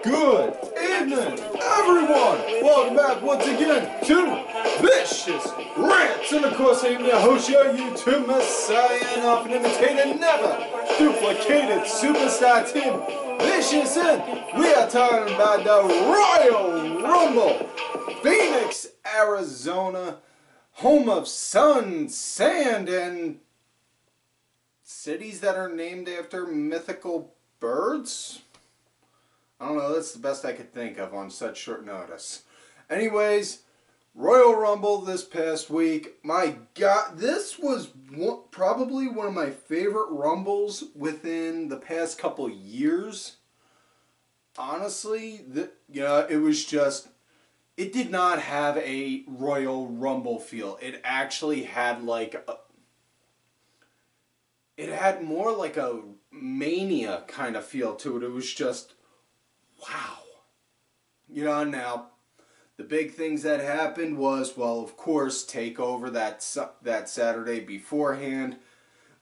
Good evening, everyone! Welcome back once again to Vicious Rants! And of course, I am your host, your YouTube messiah, and often imitated, never duplicated superstar team, Vicious, and we are talking about the Royal Rumble! Phoenix, Arizona, home of sun, sand, and cities that are named after mythical birds? I don't know, that's the best I could think of on such short notice. Anyways, Royal Rumble this past week. My God, this was probably one of my favorite Rumbles within the past couple years. Honestly, it was just, it did not have a Royal Rumble feel. It actually had it had more like a Mania kind of feel to it. It was just, wow. Now, the big things that happened was, well, of course, TakeOver that Saturday beforehand.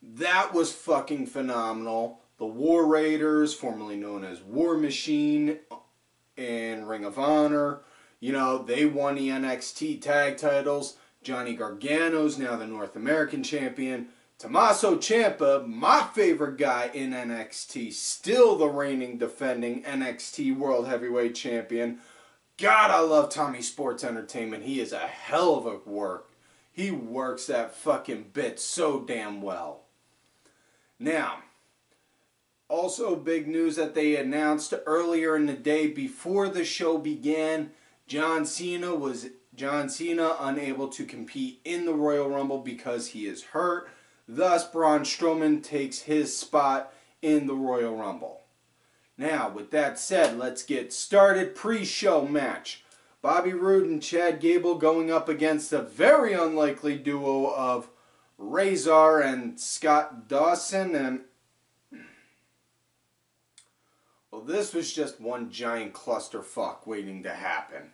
That was fucking phenomenal. The War Raiders, formerly known as War Machine and Ring of Honor, they won the NXT tag titles. Johnny Gargano's now the North American champion. Tommaso Ciampa, my favorite guy in NXT, still the reigning defending NXT World Heavyweight Champion. God, I love Tommy Sports Entertainment. He is a hell of a work. He works that fucking bit so damn well. Now, also big news that they announced earlier in the day before the show began. John Cena unable to compete in the Royal Rumble because he is hurt. Thus, Braun Strowman takes his spot in the Royal Rumble. Now, with that said, let's get started. Pre-show match. Bobby Roode and Chad Gable going up against the very unlikely duo of Razer and Scott Dawson. And, well, this was just one giant clusterfuck waiting to happen.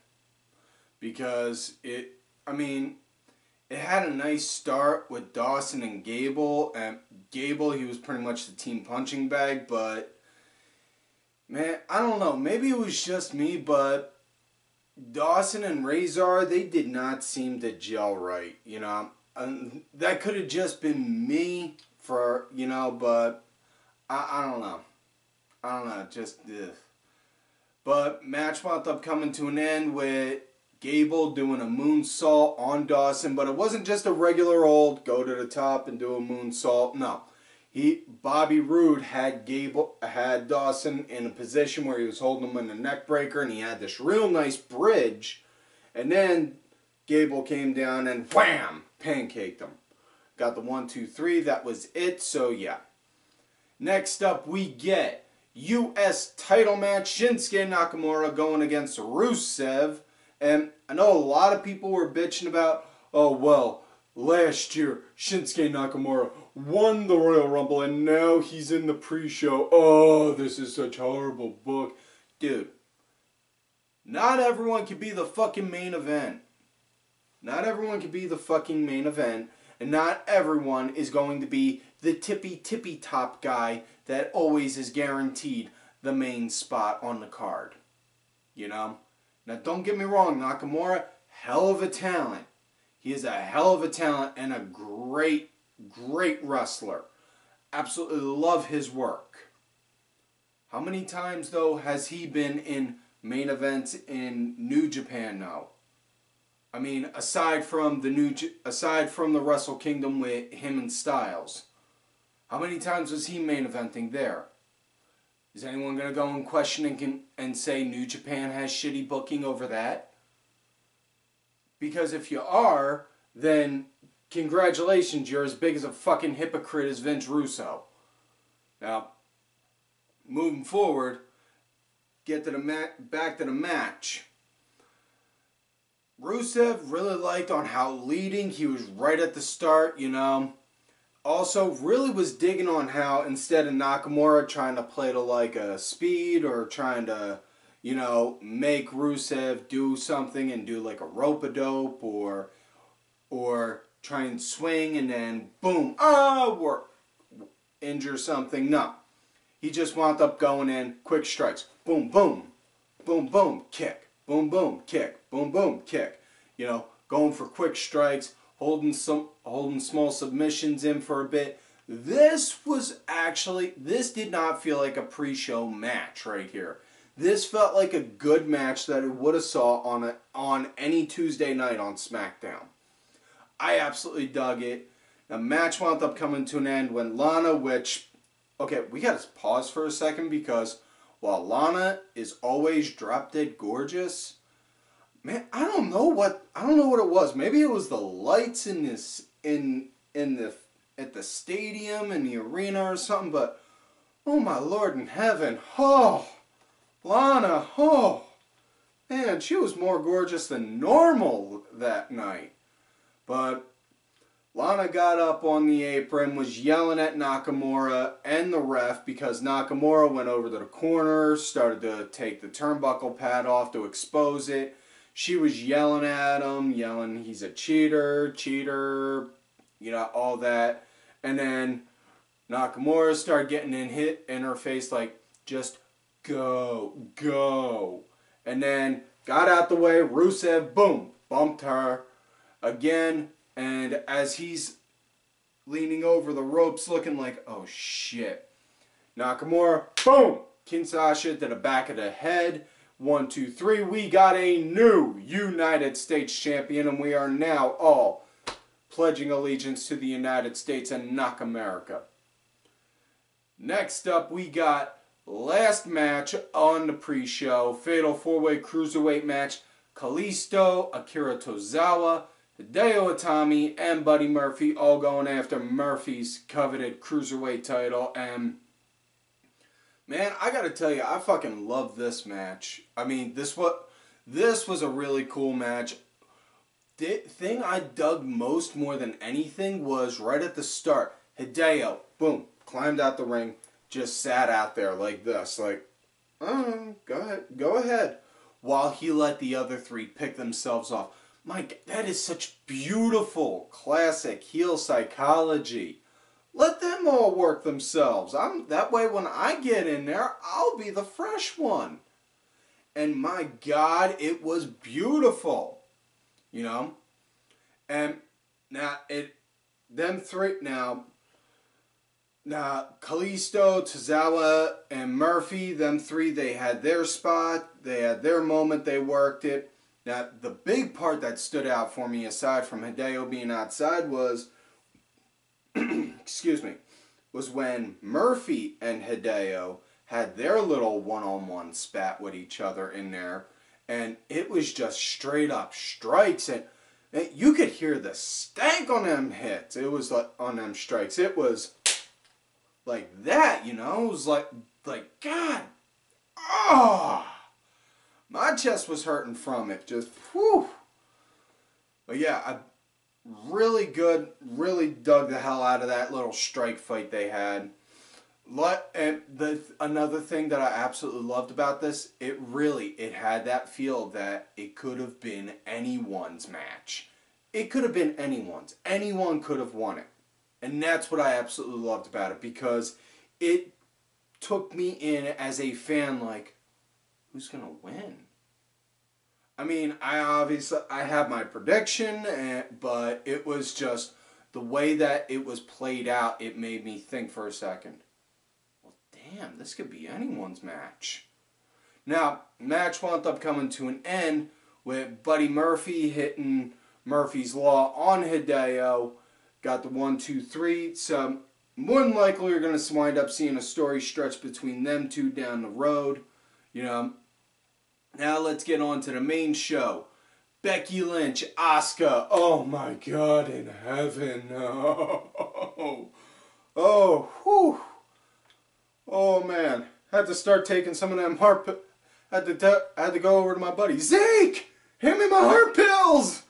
Because it had a nice start with Dawson and Gable. And Gable, he was pretty much the team punching bag, but man, I don't know. Maybe it was just me, but Dawson and Razer, they did not seem to gel right, that could have just been me but I don't know. But match wound up coming to an end with Gable doing a moonsault on Dawson, but it wasn't just a regular old go to the top and do a moonsault. No, Bobby Roode had Dawson in a position where he was holding him in a neck breaker, and he had this real nice bridge, and then Gable came down and wham, pancaked him. Got the 1, 2, 3. That was it. So yeah. Next up, we get U.S. title match. Shinsuke Nakamura going against Rusev. And I know a lot of people were bitching about, oh, well, last year Shinsuke Nakamura won the Royal Rumble and now he's in the pre-show. Oh, this is such a horrible book. Dude, not everyone can be the fucking main event. Not everyone can be the fucking main event. And not everyone is going to be the tippy top guy that always is guaranteed the main spot on the card. Now, don't get me wrong, Nakamura, hell of a talent. He is a hell of a talent and a great, great wrestler. Absolutely love his work. How many times, though, has he been in main events in New Japan now? I mean, aside from the Wrestle Kingdom with him and Styles, how many times was he main eventing there? Is anyone going to go and question and say New Japan has shitty booking over that? Because if you are, then congratulations, you're as big as a fucking hypocrite as Vince Russo. Now, moving forward, get to back to the match. Rusev really liked on how leading he was right at the start, Also, really was digging on how instead of Nakamura trying to play to like a speed or trying to, make Rusev do something and do like a rope-a-dope or try and swing and then boom, injure something. No. He just wound up going in, quick strikes. Boom, boom. boom, boom, kick, boom, boom, kick, boom, boom, kick. You know, going for quick strikes, holding small submissions in for a bit. This did not feel like a pre-show match right here. This felt like a good match that it would have saw on any Tuesday night on SmackDown. I absolutely dug it. The match wound up coming to an end when Lana, okay, we gotta pause for a second because while Lana is always drop dead gorgeous, man, I don't know what it was. Maybe it was the lights at the stadium in the arena or something, but oh my Lord in heaven, oh, Lana, oh, man, she was more gorgeous than normal that night. But Lana got up on the apron, was yelling at Nakamura and the ref because Nakamura went over to the corner, started to take the turnbuckle pad off to expose it. She was yelling at him, yelling he's a cheater, you know, all that. And then Nakamura started getting hit in her face like, just go, go. And then got out the way, Rusev, boom, bumped her again. And as he's leaning over the ropes looking like, oh shit, Nakamura, boom, Sasha to the back of the head. 1, 2, 3, we got a new United States champion, and we are now all pledging allegiance to the United States and not America. Next up, we got last match on the pre-show, Fatal 4-Way Cruiserweight match, Kalisto, Akira Tozawa, Hideo Itami, and Buddy Murphy all going after Murphy's coveted Cruiserweight title. And man, I gotta tell you, I fucking love this match. I mean, this was a really cool match. The thing I dug most more than anything was right at the start. Hideo, boom, climbed out the ring, just sat out there like this, like, go ahead. While he let the other three pick themselves off. Mike, that is such beautiful, classic heel psychology. Let them all work themselves. That way when I get in there, I'll be the fresh one. And my God, it was beautiful. You know? And now Kalisto, Tozawa, and Murphy, them three, they had their spot. They had their moment. They worked it. Now, the big part that stood out for me, aside from Hideo being outside, was, excuse me, was when Murphy and Hideo had their little one-on-one spat with each other in there. And it was just straight up strikes. And you could hear the stank on them hits. It was like, on them strikes. It was like that, you know? It was like God, oh, my chest was hurting from it. Just, whew. But yeah, I really dug the hell out of that little strike fight they had. And another thing that I absolutely loved about this, it had that feel that it could have been anyone's match. It could have been anyone's. Anyone could have won it. And that's what I absolutely loved about it, because it took me in as a fan like, who's going to win? I mean, I have my prediction, but it was just the way that it was played out, it made me think for a second. Well, damn, this could be anyone's match. Now, match wound up coming to an end with Buddy Murphy hitting Murphy's Law on Hideo. Got the 1, 2, 3. So, more than likely, you're going to wind up seeing a story stretch between them two down the road. You know. Now, let's get on to the main show. Becky Lynch, Asuka. Oh, my God in heaven. Oh, whew. Oh, man. Had to start taking some of them heart pills. Had to go over to my buddy. Zeke! Hand me my heart pills!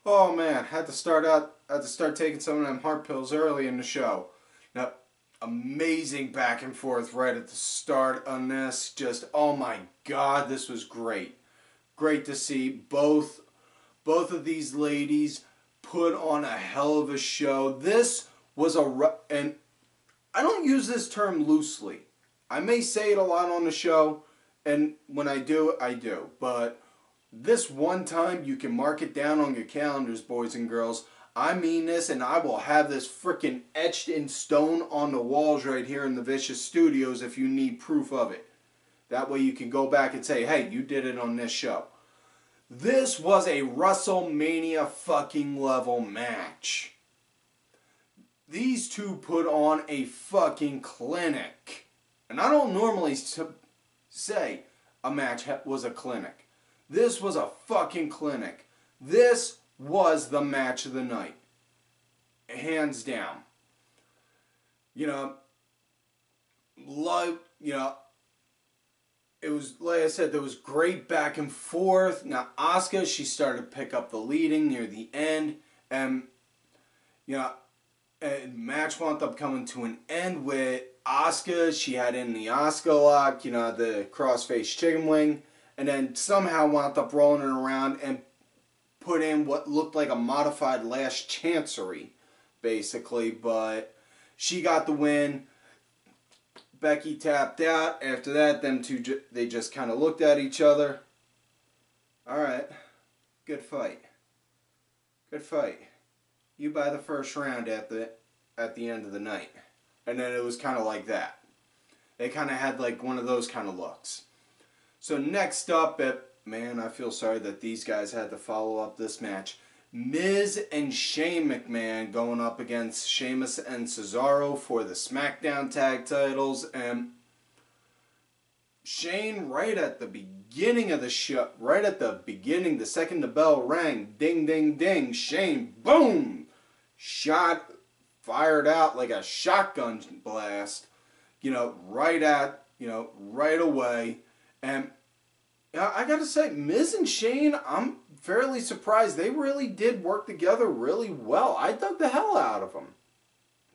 Oh, man. Had to start taking some of them heart pills early in the show. Now, amazing back and forth right at the start on this. Just, oh my God, this was great. Great to see both of these ladies put on a hell of a show. This was and I don't use this term loosely. I may say it a lot on the show, And when I do, I do. But this one time, you can mark it down on your calendars, boys and girls. I mean this, and I will have this freaking etched in stone on the walls right here in the Vicious Studios if you need proof of it. That way you can go back and say, hey, you did it on this show. This was a WrestleMania fucking level match. These two put on a fucking clinic. And I don't normally say a match was a clinic. This was a fucking clinic. This was the match of the night. Hands down. You know, it was, like I said, there was great back and forth. Now, Asuka, she started to pick up the leading near the end. And, you know, and match wound up coming to an end with Asuka. She had in the Asuka lock, you know, the crossface chicken wing. And then somehow wound up rolling it around and put in what looked like a modified Last Chancery, basically. But she got the win. Becky tapped out. After that, them two, they just kind of looked at each other. Alright. Good fight. Good fight. You buy the first round at the end of the night. And then it was kind of like that. They kind of had like one of those kind of looks. So next up, man, I feel sorry that these guys had to follow up this match. Miz and Shane McMahon going up against Sheamus and Cesaro for the SmackDown Tag Titles. And Shane, right at the beginning of the show, right at the beginning, the second the bell rang, ding, ding, ding, Shane, boom, fired out like a shotgun blast, you know, right away. And I gotta say, Miz and Shane, I'm fairly surprised. They really did work together really well. I dug the hell out of them.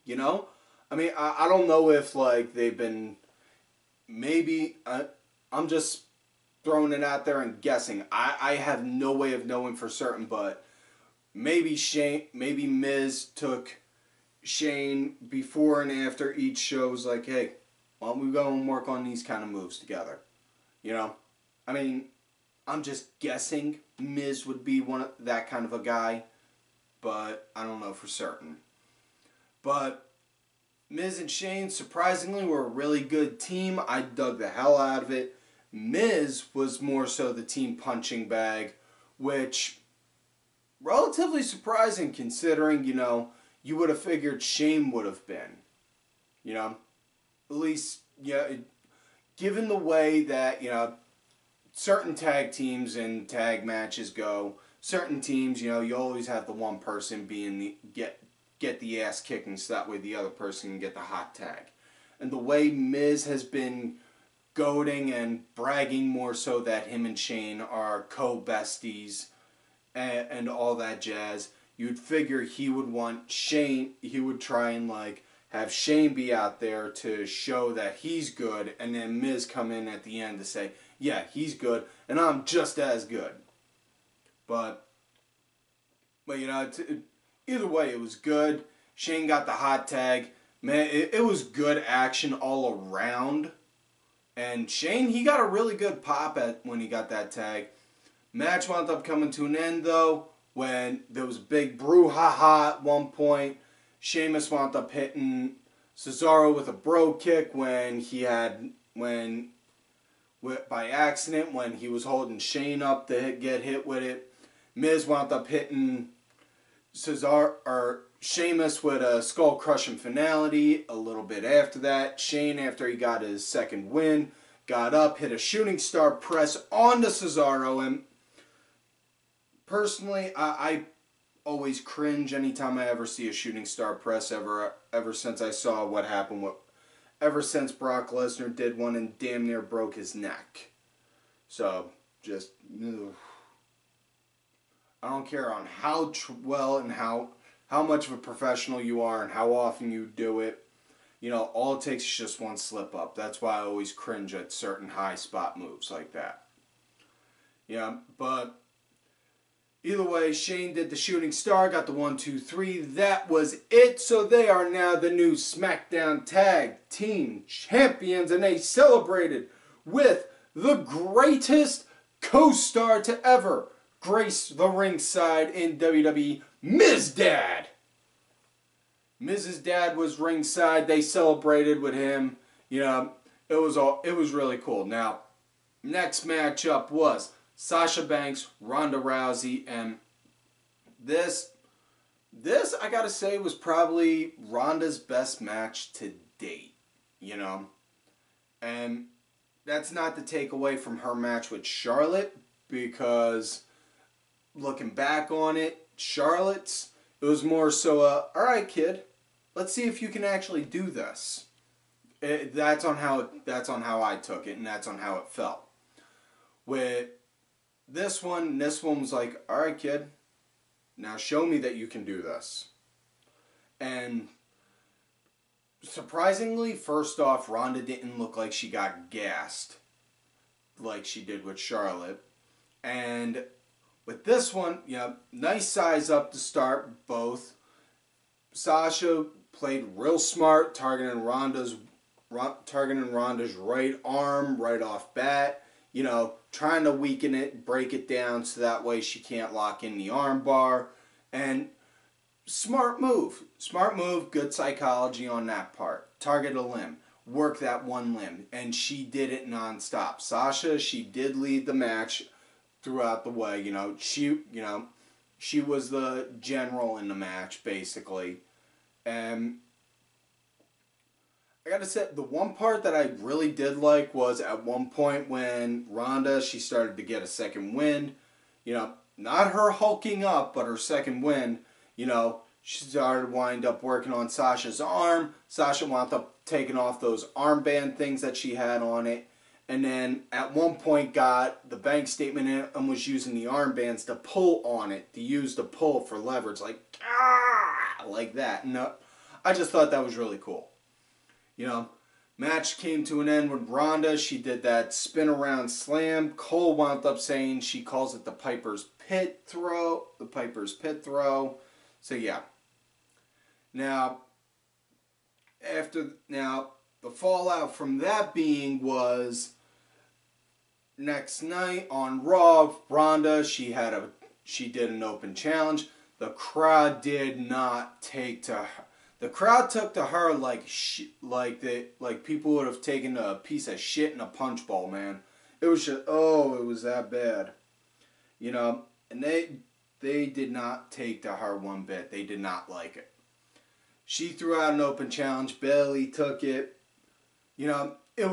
You know? I mean, I don't know if, like, they've been... Maybe... I'm just throwing it out there and guessing. I have no way of knowing for certain, but maybe Miz took Shane before and after each show, was like, hey, why don't we go and work on these kind of moves together? You know? I mean, I'm just guessing Miz would be that kind of a guy, but I don't know for certain. But Miz and Shane, surprisingly, were a really good team. I dug the hell out of it. Miz was more so the team punching bag, which, relatively surprising considering, you know, you would have figured Shane would have been. You know, at least, yeah, given the way that, you know, certain tag teams and tag matches go, certain teams, you know, you always have the one person being the get the ass kicking so that way the other person can get the hot tag. And the way Miz has been goading and bragging more so that him and Shane are co-besties and all that jazz, you'd figure he would want Shane, he would try and like have Shane be out there to show that he's good, and then Miz come in at the end to say, yeah, he's good, and I'm just as good. But you know, either way, it was good. Shane got the hot tag. Man, it was good action all around. And Shane, he got a really good pop when he got that tag. Match wound up coming to an end, though, when there was a big brouhaha at one point. Sheamus wound up hitting Cesaro with a bro kick by accident when he was holding Shane up to get hit with it. Miz wound up hitting Sheamus with a skull crushing finality a little bit after that. Shane, after he got his second win, got up, hit a shooting star press onto Cesaro, and personally, I always cringe anytime I ever see a shooting star press ever since I saw what happened ever since Brock Lesnar did one and damn near broke his neck. So, just, ugh. I don't care on how well and how much of a professional you are and how often you do it. You know, all it takes is just one slip up. That's why I always cringe at certain high spot moves like that. Yeah, but either way, Shane did the shooting star, got the 1, 2, 3. That was it. So they are now the new SmackDown Tag Team Champions, and they celebrated with the greatest co-star to ever grace the ringside in WWE, Ms. Dad. Mrs. Dad was ringside. They celebrated with him. You know, it was really cool. Now, next matchup was Sasha Banks, Ronda Rousey, and this I gotta say was probably Ronda's best match to date. You know, and that's not to take away from her match with Charlotte, because looking back on it, Charlotte's, it was more so all right, kid, let's see if you can actually do this. That's on how I took it, and that's on how it felt. With this one was like, all right, kid, now show me that you can do this. And surprisingly, first off, Ronda didn't look like she got gassed like she did with Charlotte. And with this one, yeah, nice size up to start both. Sasha played real smart, targeting Ronda's right arm right off bat. You know, trying to weaken it, break it down so that way she can't lock in the arm bar. And smart move, good psychology on that part. Target a limb, work that one limb, and she did it nonstop. Sasha, she did lead the match throughout the way. You know, she was the general in the match basically. And I gotta say, the one part that I really did like was at one point when Ronda, she started to get a second wind. You know, not her hulking up, but her second wind. You know, she started wind up working on Sasha's arm. Sasha wound up taking off those armband things that she had on it. And then at one point got the bank statement in and was using the armbands to pull on it. To use the pull for leverage. Like, ah! Like that. No, I just thought that was really cool. You know, match came to an end with Ronda. She did that spin around slam. Cole wound up saying she calls it the Piper's Pit throw. The Piper's Pit throw. So yeah. Now, the fallout from that being was next night on Raw, Ronda, she did an open challenge. The crowd did not take to her. The crowd took to her like people would have taken a piece of shit in a punch bowl, man. It was just, oh, it was that bad. You know, and they did not take to her one bit. They did not like it. She threw out an open challenge. Bayley took it. You know, it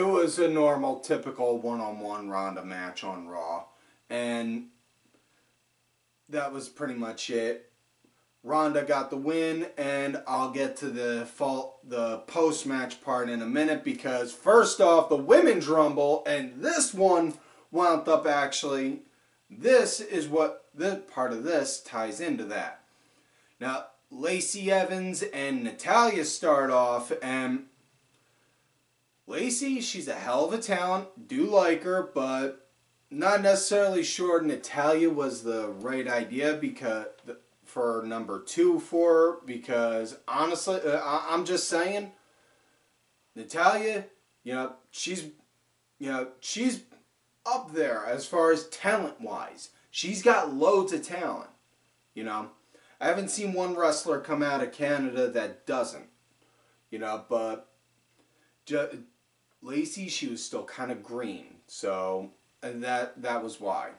was a normal, typical one-on-one Ronda match on Raw. And that was pretty much it. Ronda got the win, and I'll get to the post-match part in a minute, because first off, the Women's Rumble, and this one wound up actually, this part of this ties into that. Now, Lacey Evans and Natalya start off, and Lacey, she's a hell of a talent, do like her, but not necessarily sure Natalya was the right idea for number 2 for her, because honestly, I'm just saying, Natalya, she's up there as far as talent-wise. She's got loads of talent, I haven't seen one wrestler come out of Canada that doesn't, but Lacey, she was still kind of green, so, and that was why.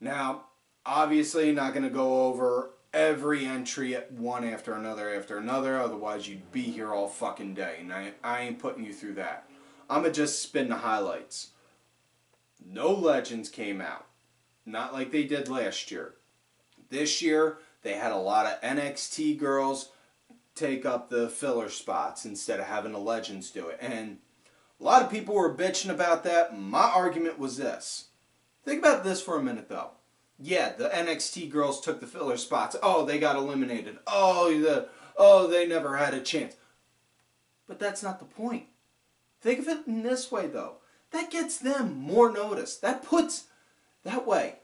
Now, obviously, not going to go over every entry one after another, otherwise you'd be here all fucking day, and I ain't putting you through that. I'm going to just spin the highlights. No legends came out. Not like they did last year. This year, they had a lot of NXT girls take up the filler spots instead of having the legends do it. And a lot of people were bitching about that. My argument was this. Think about this for a minute, though. Yeah, the NXT girls took the filler spots. Oh, they got eliminated. Oh, they never had a chance. But that's not the point. Think of it in this way, though. That gets them more notice. That way,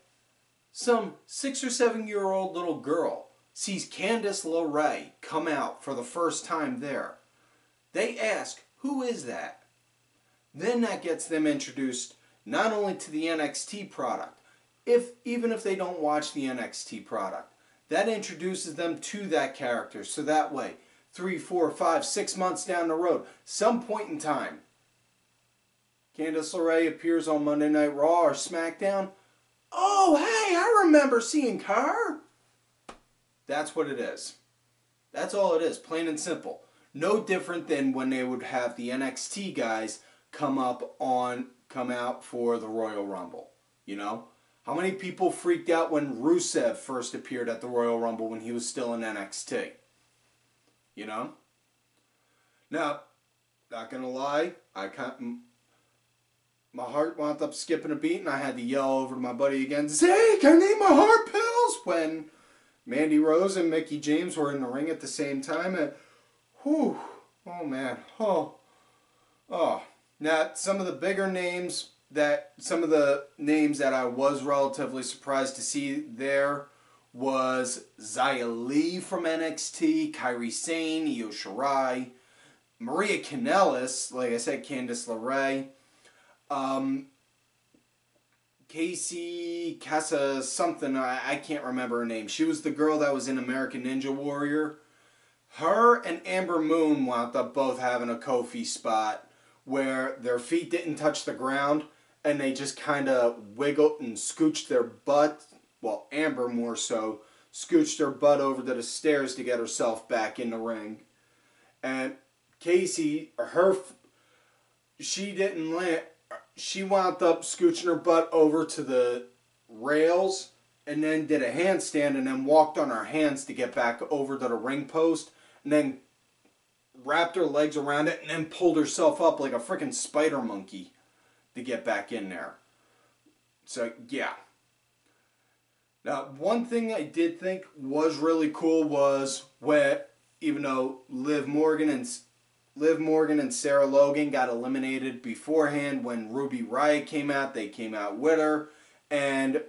some 6 or 7-year-old little girl sees Candice LeRae come out for the first time there. They ask, who is that? Then that gets them introduced not only to the NXT product, even if they don't watch the NXT product, that introduces them to that character. So that way, 3, 4, 5, 6 months down the road, some point in time, Candice LeRae appears on Monday Night Raw or SmackDown. Oh, hey, I remember seeing her. That's what it is. That's all it is, plain and simple. No different than when they would have the NXT guys come out for the Royal Rumble. You know? How many people freaked out when Rusev first appeared at the Royal Rumble when he was still in NXT? You know? Now, not gonna lie, my heart wound up skipping a beat and I had to yell over to my buddy again, Zeke, I need my heart pills! When Mandy Rose and Mickie James were in the ring at the same time. And, whew, oh man, oh. Now, some of the names that I was relatively surprised to see there was Xia Li from NXT, Kairi Sane, Io Shirai, Maria Kanellis, like I said, Candice LeRae, Casey Casa something, I can't remember her name. She was the girl that was in American Ninja Warrior. Her and Amber Moon wound up both having a Kofi spot where their feet didn't touch the ground and they just kind of wiggled and scooched their butt, well, Amber more so, scooched her butt over to the stairs to get herself back in the ring. And Casey, she didn't land. She wound up scooching her butt over to the rails and then did a handstand and then walked on her hands to get back over to the ring post and then wrapped her legs around it and then pulled herself up like a freaking spider monkey to get back in there. So, yeah. Now, one thing I did think was really cool was when, even though Liv Morgan and Sarah Logan got eliminated beforehand when Ruby Riott came out, they came out with her. And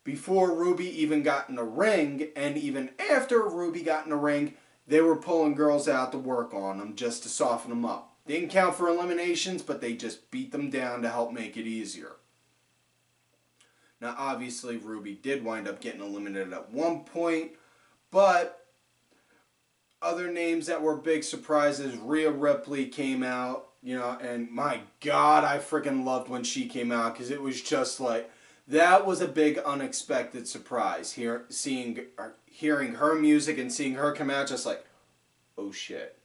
before Ruby even got in the ring, and even after Ruby got in the ring, they were pulling girls out to work on them just to soften them up. Didn't count for eliminations, but they just beat them down to help make it easier. Now, obviously, Ruby did wind up getting eliminated at one point, but other names that were big surprises, Rhea Ripley came out, you know, and my God, I freaking loved when she came out because it was just like, that was a big unexpected surprise. Hearing her music and seeing her come out, just like, oh shit,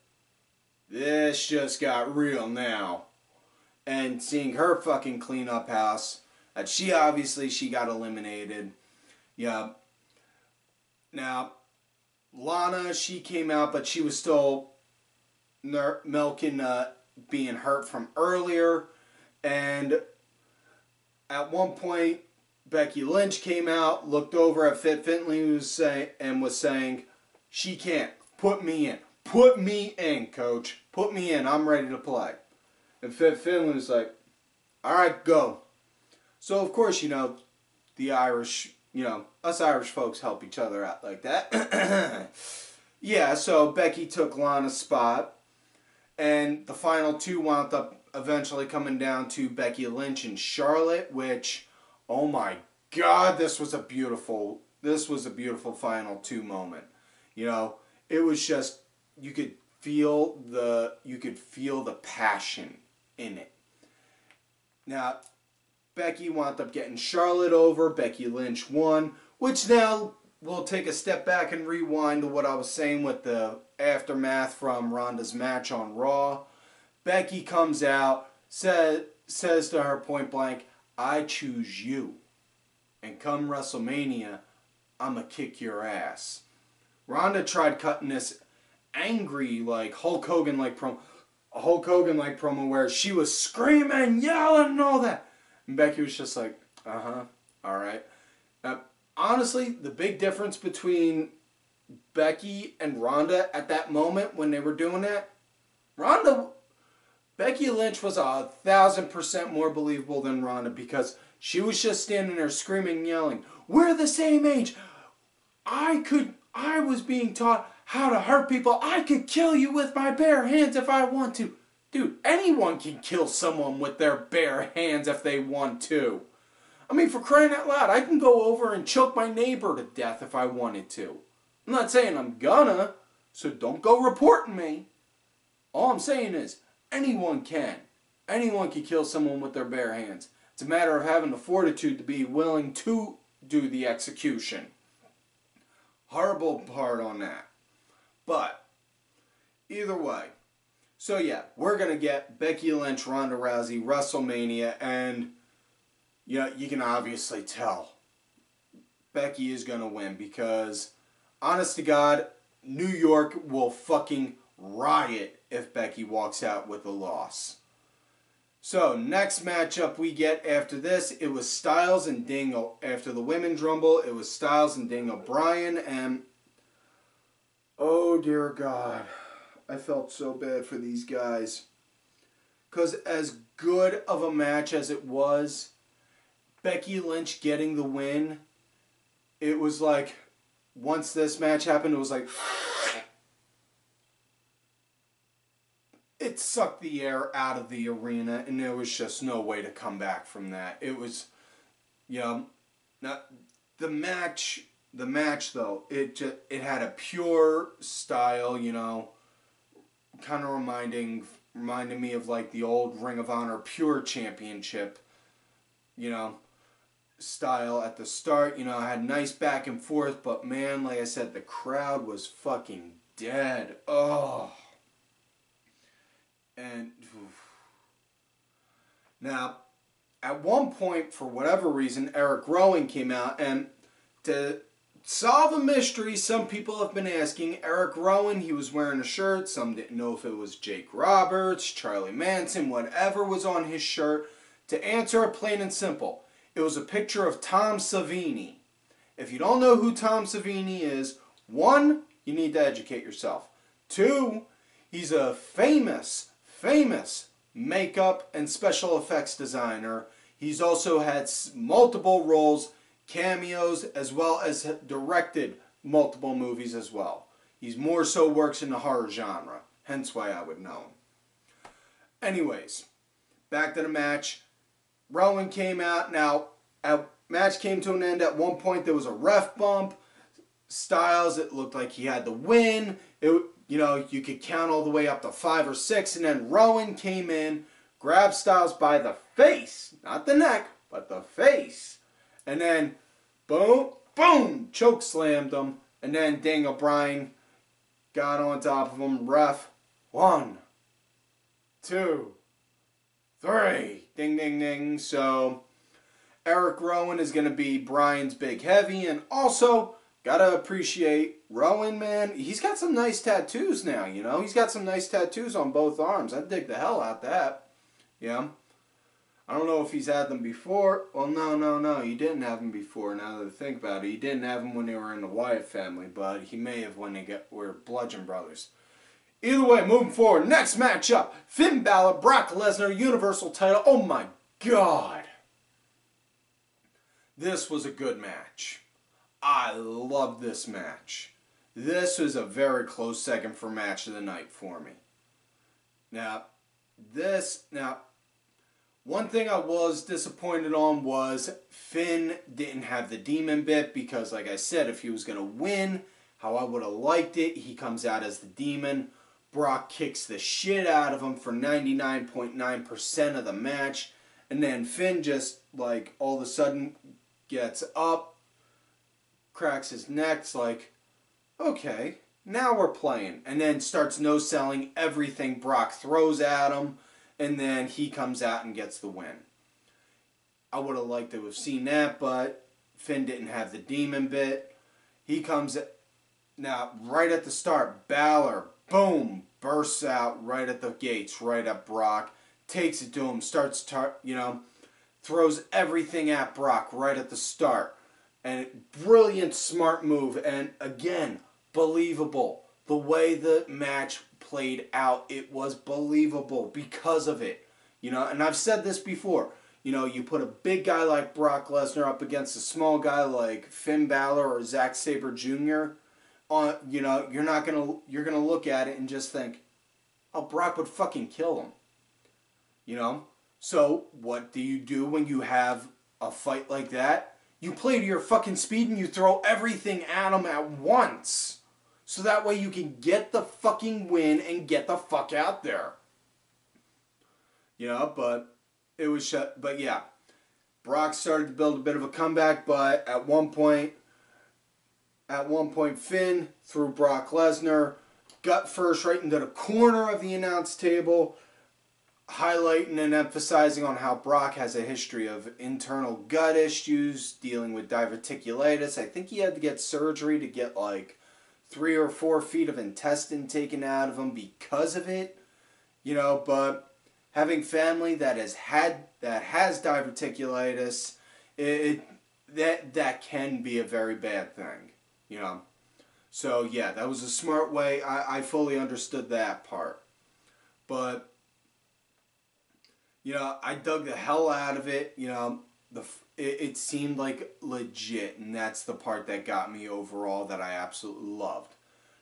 this just got real now. And seeing her fucking clean up house, that she got eliminated. Yeah. Now, Lana, she came out, but she was still milking being hurt from earlier. And at one point, Becky Lynch came out, looked over at Fit Finlay was saying, she can't. Put me in. Put me in, coach. Put me in. I'm ready to play. And Fit Finlay was like, all right, go. So, of course, you know, the Irish, you know, us Irish folks help each other out like that. Yeah, so Becky took Lana's spot. And the final two wound up eventually coming down to Becky Lynch and Charlotte, which, oh my God, this was a beautiful final two moment. You know, it was just, you could feel the passion in it. Now, Becky wound up getting Charlotte over. Becky Lynch won, which now we'll take a step back and rewind to what I was saying with the aftermath from Ronda's match on Raw. Becky comes out, says to her point blank, I choose you. And come WrestleMania, I'ma kick your ass. Ronda tried cutting this angry, like Hulk Hogan like promo where she was screaming, yelling, and all that. And Becky was just like, alright. Honestly, the big difference between Becky and Ronda at that moment when they were doing that, Becky Lynch was 1,000% more believable than Ronda because she was just standing there screaming and yelling, we're the same age. I was being taught how to hurt people. I could kill you with my bare hands if I want to. Dude, anyone can kill someone with their bare hands if they want to. I mean, for crying out loud, I can go over and choke my neighbor to death if I wanted to. I'm not saying I'm gonna, so don't go reporting me. All I'm saying is, anyone can. Anyone can kill someone with their bare hands. It's a matter of having the fortitude to be willing to do the execution. Horrible part on that. But, either way. So yeah, we're going to get Becky Lynch, Ronda Rousey, WrestleMania, and yeah, you can obviously tell Becky is going to win because, honest to God, New York will fucking riot if Becky walks out with a loss. So, next matchup we get after this, it was Styles and Dingle. After the Women's Rumble, it was Styles and Dingle Bryan, and oh dear God, I felt so bad for these guys. Because as good of a match as it was, Becky Lynch getting the win, it was like, once this match happened, it was like, it sucked the air out of the arena, and there was just no way to come back from that. It was, you know, not, the match though, it had a pure style, you know, kind of reminding me of like the old Ring of Honor Pure Championship, you know, style at the start. You know, I had nice back and forth, but man, like I said, the crowd was fucking dead. Oh. And now, at one point, for whatever reason, Eric Rowan came out, and to solve a mystery some people have been asking, Eric Rowan, he was wearing a shirt. Some didn't know if it was Jake Roberts, Charlie Manson, whatever was on his shirt. To answer it plain and simple, it was a picture of Tom Savini. If you don't know who Tom Savini is, 1, you need to educate yourself. 2, he's a famous makeup and special effects designer. He's also had multiple roles, cameos, as well as directed multiple movies as well. He's more so works in the horror genre, hence why I would know him. Anyways, back to the match. Rowan came out. Now, match came to an end. At one point, there was a ref bump. Styles, it looked like he had the win. You know, you could count all the way up to 5 or 6, and then Rowan came in, grabbed Styles by the face, not the neck, but the face, and then boom, boom, choke slammed him, and then Daniel Bryan got on top of him. Ref, 1, 2, 3, ding, ding, ding. So Eric Rowan is going to be Bryan's big heavy, and also gotta appreciate Rowan, man. He's got some nice tattoos now, you know. He's got some nice tattoos on both arms. I dig the hell out that. Yeah. I don't know if he's had them before. Well, no. He didn't have them before, now that I think about it. He didn't have them when they were in the Wyatt family, but he may have when they were Bludgeon Brothers. Either way, moving forward. Next matchup. Finn Balor, Brock Lesnar, Universal title. Oh my God. This was a good match. I love this match. This was a very close second for match of the night for me. Now, one thing I was disappointed on was Finn didn't have the demon bit because, like I said, if he was going to win, how I would have liked it, he comes out as the demon. Brock kicks the shit out of him for 99.9% of the match. And then Finn just, like, all of a sudden gets up, cracks his neck. It's like, okay, now we're playing. And then starts no-selling everything Brock throws at him. And then he comes out and gets the win. I would have liked to have seen that, but Finn didn't have the demon bit. He comes, now right at the start, Balor, boom, bursts out right at the gates, right at Brock. Takes it to him, starts, throws everything at Brock right at the start. And brilliant, smart move. And again, believable. The way the match played out, it was believable because of it. And I've said this before. You put a big guy like Brock Lesnar up against a small guy like Finn Balor or Zack Sabre Jr. You're gonna look at it and just think, oh, Brock would fucking kill him. You know? So, what do you do when you have a fight like that? You play to your fucking speed and you throw everything at them at once. So that way you can get the fucking win and get the fuck out there. You know, but it was but yeah. Brock started to build a bit of a comeback, but at one point Finn threw Brock Lesnar gut first right into the corner of the announce table, highlighting and emphasizing on how Brock has a history of internal gut issues, dealing with diverticulitis. I think he had to get surgery to get like 3 or 4 feet of intestine taken out of him because of it. You know, but having family that has diverticulitis, that can be a very bad thing. You know. So yeah, that was a smart way. I fully understood that part. But you know, I dug the hell out of it. You know, it seemed like legit, and that's the part that got me overall that I absolutely loved.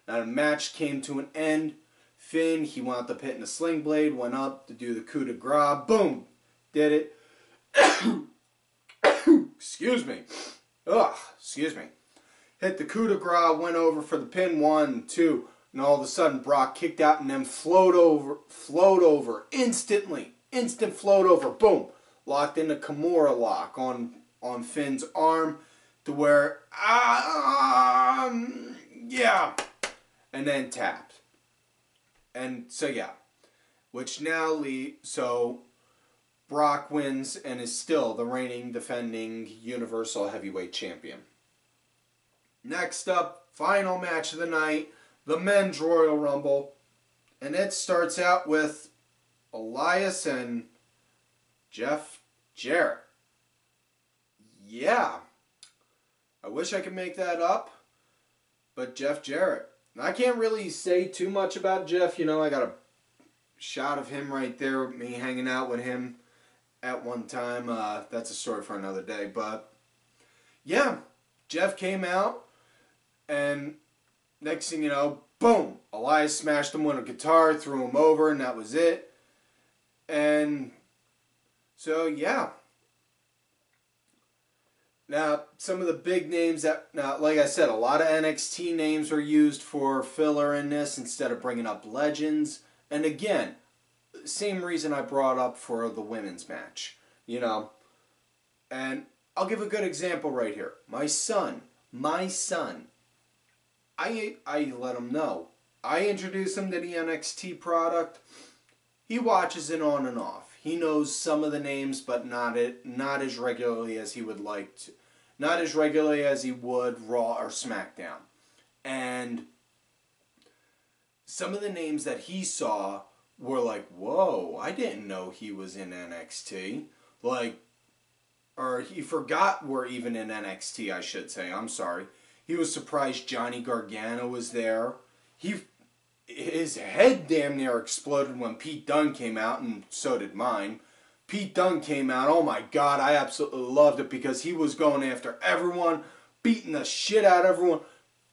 Now the match came to an end. Finn, he wound up hitting a sling blade, went up to do the coup de grace. Boom! Did it. Excuse me. Ugh, excuse me. Hit the coup de grace, went over for the pin, 1, 2, and all of a sudden Brock kicked out and then float over instantly. Instant float over, boom. Locked in the Kimura lock on Finn's arm to where, yeah. And then tapped. And so yeah. Which now so Brock wins and is still the reigning, defending Universal Heavyweight Champion. Next up, final match of the night, the Men's Royal Rumble. And it starts out with Elias and Jeff Jarrett. Yeah. I wish I could make that up, but Jeff Jarrett. I can't really say too much about Jeff. You know, I got a shot of him right there, me hanging out with him at one time. That's a story for another day. But, yeah, Jeff came out, and next thing you know, boom, Elias smashed him with a guitar, threw him over, and that was it. And so, yeah. Now, some of the big names that, now, like I said, a lot of NXT names were used for filler in this instead of bringing up legends. And again, same reason I brought up for the women's match, you know. And I'll give a good example right here. My son, I let him know. I introduce him to the NXT product. He watches it on and off. He knows some of the names, but not as regularly as he would like to. Not as regularly as he would Raw or SmackDown. And some of the names that he saw were like, whoa, I didn't know he was in NXT. Like, or he forgot we're even in NXT, I should say. I'm sorry. He was surprised Johnny Gargano was there. His head damn near exploded when Pete Dunne came out, and so did mine. Pete Dunne came out, oh my god, I absolutely loved it because he was going after everyone, beating the shit out of everyone,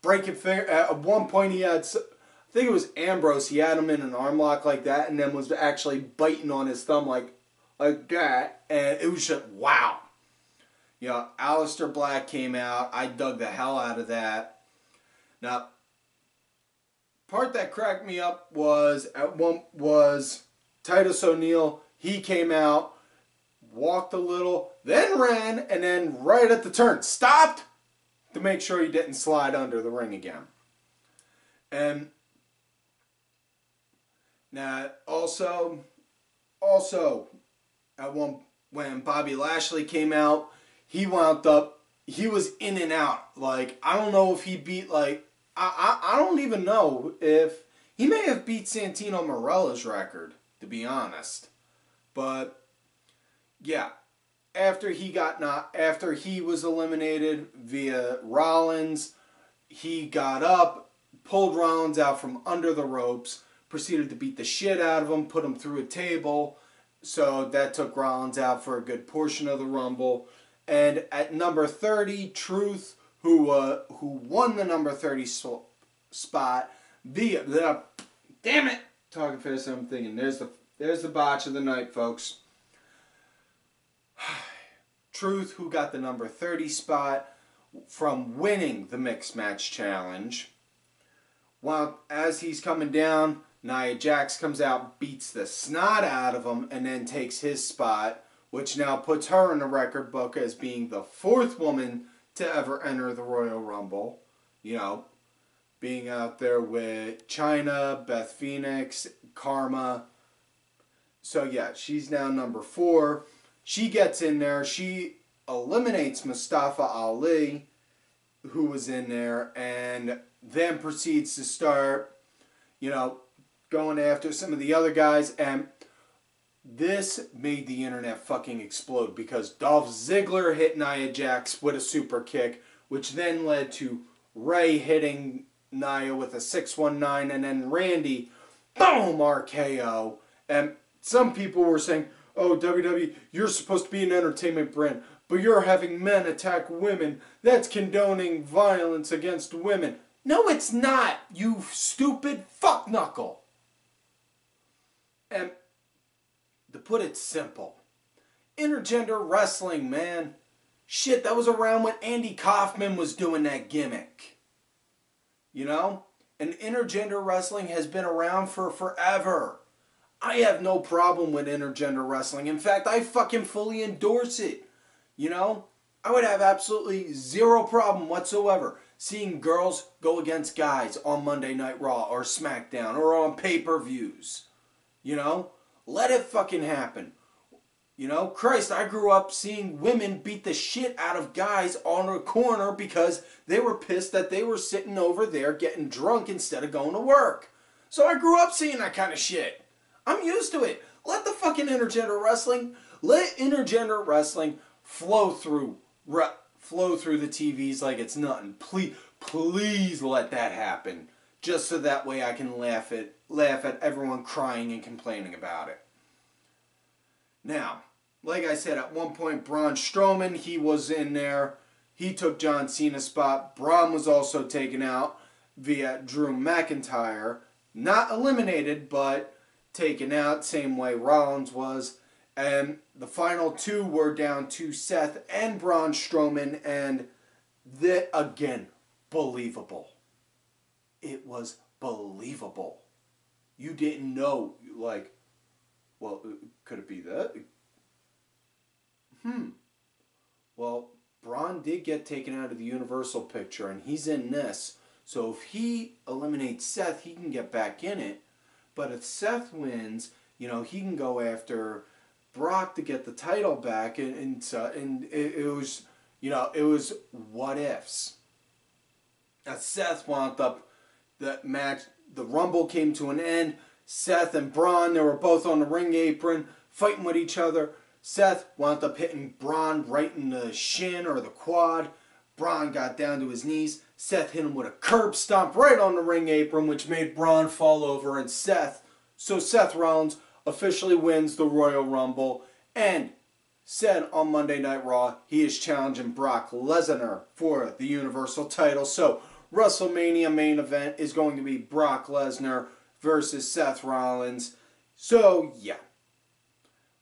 breaking finger. At one point he had, I think it was Ambrose, he had him in an arm lock like that and then was actually biting on his thumb like that, and it was just, wow. You know, Aleister Black came out, I dug the hell out of that. Now, part that cracked me up was Titus O'Neil. He came out, walked a little, then ran, and then right at the turn, stopped to make sure he didn't slide under the ring again. And now also when Bobby Lashley came out, he was in and out. Like, I don't know if he beat, like, I don't even know if he may have beat Santino Marella's record, to be honest. But yeah, after he was eliminated via Rollins, he got up, pulled Rollins out from under the ropes, proceeded to beat the shit out of him, put him through a table. So that took Rollins out for a good portion of the Rumble. And at number 30, Truth, who won the number 30 spot via the, damn it, talking fast, I'm thinking, there's the there's the botch of the night, folks. Truth, who got the number 30 spot from winning the Mixed Match Challenge. While as he's coming down, Nia Jax comes out, beats the snot out of him, and then takes his spot, which now puts her in the record book as being the 4th woman to ever enter the Royal Rumble. You know, being out there with Chyna, Beth Phoenix, Karma. So yeah, she's now number 4. She gets in there. She eliminates Mustafa Ali, who was in there, and then proceeds to start, you know, going after some of the other guys. And this made the internet fucking explode because Dolph Ziggler hit Nia Jax with a super kick, which then led to Ray hitting Nia with a 619, and then Randy, boom, RKO. And some people were saying, oh, WWE, you're supposed to be an entertainment brand, but you're having men attack women. That's condoning violence against women. No, it's not, you stupid fuckknuckle. And to put it simple, intergender wrestling, man. Shit, that was around when Andy Kaufman was doing that gimmick. You know? And intergender wrestling has been around for forever. I have no problem with intergender wrestling. In fact, I fucking fully endorse it. You know? I would have absolutely zero problem whatsoever seeing girls go against guys on Monday Night Raw or SmackDown or on pay-per-views. You know? Let it fucking happen. You know? Christ, I grew up seeing women beat the shit out of guys on a corner because they were pissed that they were sitting over there getting drunk instead of going to work. So I grew up seeing that kind of shit. I'm used to it. Let the fucking intergender wrestling flow through the TVs like it's nothing. Please let that happen. Just so that way I can laugh at everyone crying and complaining about it. Now, like I said, at one point, Braun Strowman, he was in there. He took John Cena's spot. Braun was also taken out via Drew McIntyre. Not eliminated, but taken out, same way Rollins was. And the final 2 were down to Seth and Braun Strowman, and again, believable. It was believable. You didn't know, like, well, could it be that? Well, Braun did get taken out of the Universal picture, and he's in this. So if he eliminates Seth, he can get back in it. But if Seth wins, you know, he can go after Brock to get the title back, and it was, you know, it was what ifs. Now Seth wound up the match. The Rumble came to an end. Seth and Braun, they were both on the ring apron fighting with each other. Seth wound up hitting Braun right in the shin or the quad. Braun got down to his knees. Seth hit him with a curb stomp right on the ring apron, which made Braun fall over, and Seth Rollins officially wins the Royal Rumble, and said on Monday Night Raw he is challenging Brock Lesnar for the Universal title. So WrestleMania main event is going to be Brock Lesnar versus Seth Rollins. So yeah,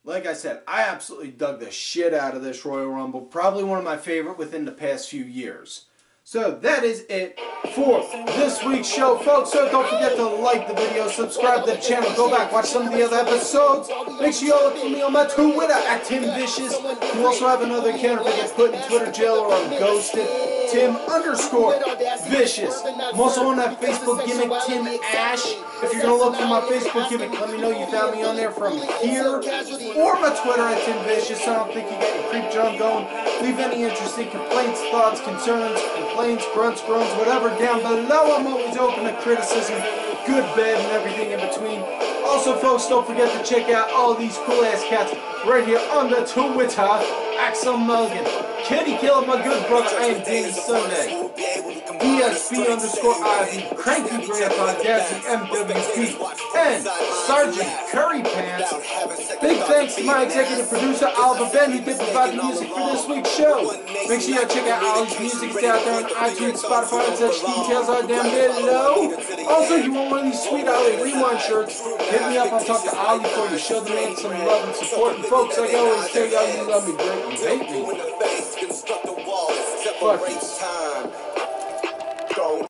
like I said, I absolutely dug the shit out of this Royal Rumble. Probably one of my favorite within the past few years. So that is it for this week's show, folks. So don't forget to like the video, subscribe to the channel, go back, watch some of the other episodes. Make sure you all look for me on my Twitter at @TimVicious. You also have another account if I get put in Twitter jail or I'm ghosted. Tim_Vicious. I'm also on that Facebook gimmick, Tim Ash. If you're going to look for my Facebook gimmick, let me know you found me on there from here. Or my Twitter at TimVicious. I don't think you got your creep drum going. Leave any interesting complaints, thoughts, concerns, complaints, grunts, groans, whatever down below. I'm always open to criticism, good, bad, and everything in between. Also, folks, don't forget to check out all these cool-ass cats right here on the Twitter. Axel Mulligan, Kitty Killer, my good brother, I am Danny Sunday. ESP_IV, Cranky Grandpa, Gassy MWP, and Sergeant Curry Pants. Big thanks to my executive producer, Oliver Ben, who did provide the music for this week's show. Make sure you check out Ollie's music. It's out there on iTunes, Spotify, and such details are down below. Also, if you want one of these sweet Ollie Rewind shirts, hit me up. I'll talk to Ollie for you. Show the man some love and support. And folks, like I always tell y'all, you love me great, you hate me. Fuck you.